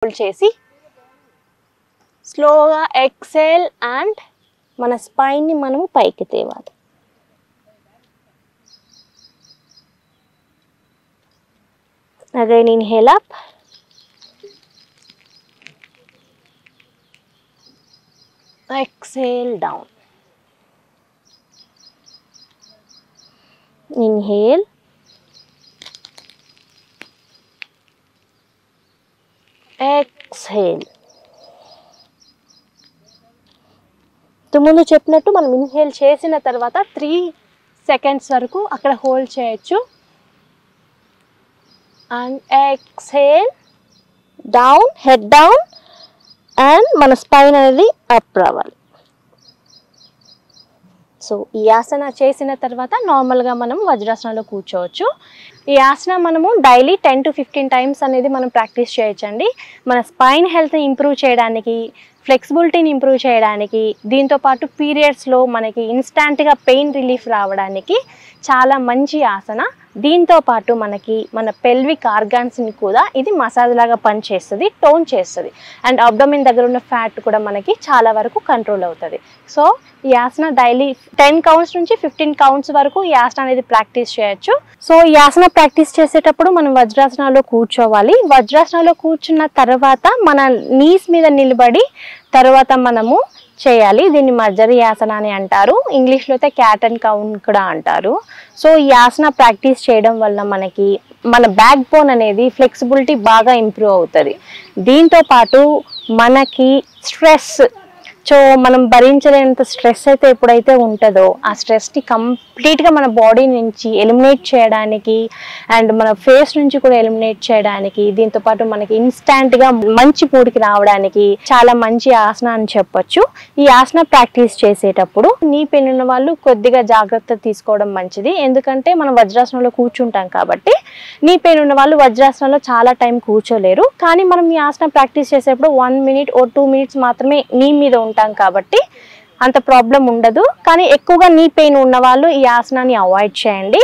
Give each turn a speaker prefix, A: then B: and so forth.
A: Hold చేసి స్లోగా exhale and మన స్పైన్ ని మనము పైకి తేవాలి. Again inhale up. Exhale down. Inhale. Exhale. ముందు చెప్పినట్టు మనం ఇన్హేల్ చేసిన తర్వాత 3 seconds వరకు అక్కడ హోల్డ్ చేయొచ్చు. And exhale down, head down, and మన స్పైన్ అనేది అప్ రావాలి. సో ఈ ఆసన చేసిన తర్వాత నార్మల్గా మనం వజ్రాసనంలో కూర్చోవచ్చు. ఈ ఆసన మనము డైలీ 10 to 15 times అనేది మనం ప్రాక్టీస్ చేయొచ్చండి. మన స్పైన్ హెల్త్ని ఇంప్రూవ్ చేయడానికి, ఫ్లెక్సిబిలిటీని ఇంప్రూవ్ చేయడానికి, దీంతోపాటు పీరియడ్స్లో మనకి ఇన్స్టాంట్గా పెయిన్ రిలీఫ్ రావడానికి చాలా మంచి ఆసన. దీంతోపాటు మనకి మన పెల్విక్ ఆర్గాన్స్ని కూడా ఇది మసాజ్ లాగా పనిచేస్తుంది, టోన్ చేస్తుంది. అండ్ అబ్డోమిన్ దగ్గర ఉన్న ఫ్యాట్ కూడా మనకి చాలా వరకు కంట్రోల్ అవుతుంది. సో ఈ ఆసన డైలీ 10 counts నుంచి 15 counts వరకు ఈ ఆసన అనేది ప్రాక్టీస్ చేయొచ్చు. సో ఈ ఆసన ప్రాక్టీస్ చేసేటప్పుడు మనం వజ్రాసనాలో కూర్చోవాలి. వజ్రాసనాలో కూర్చున్న తర్వాత మన నీస్ మీద నిలబడి తర్వాత మనము చేయాలి. దీన్ని మర్జరీ ఆసన అని అంటారు, ఇంగ్లీష్లో అయితే క్యాట్ అండ్ కౌ కూడా అంటారు. సో ఈ ఆసన ప్రాక్టీస్ చేయడం వల్ల మనకి మన బ్యాక్ బోన్ అనేది ఫ్లెక్సిబిలిటీ బాగా ఇంప్రూవ్ అవుతుంది. దీంతో పాటు మనకి స్ట్రెస్, సో మనం భరించలేనంత స్ట్రెస్ అయితే ఎప్పుడైతే ఉంటుందో ఆ స్ట్రెస్ని కంప్లీట్గా మన బాడీ నుంచి ఎలిమినేట్ చేయడానికి అండ్ మన ఫేస్ నుంచి కూడా ఎలిమినేట్ చేయడానికి, దీంతోపాటు మనకి ఇన్స్టాంట్గా మంచి మూడికి రావడానికి చాలా మంచి ఆసన అని చెప్పొచ్చు. ఈ ఆసన ప్రాక్టీస్ చేసేటప్పుడు నీ పెయిన్ ఉన్న వాళ్ళు కొద్దిగా జాగ్రత్త తీసుకోవడం మంచిది. ఎందుకంటే మనం వజ్రాసనంలో కూర్చుంటాం కాబట్టి నీ పెయిన్ ఉన్న వాళ్ళు వజ్రాసనంలో చాలా టైం కూర్చోలేరు. కానీ మనం ఈ ఆసన ప్రాక్టీస్ చేసేటప్పుడు 1 minute or 2 minutes మాత్రమే నీ మీద ఉంటాం కాబట్టి అంత ప్రాబ్లం ఉండదు. కానీ ఎక్కువగా నీ పెయిన్ ఉన్న వాళ్ళు ఈ ఆసనాన్ని అవాయిడ్ చేయండి.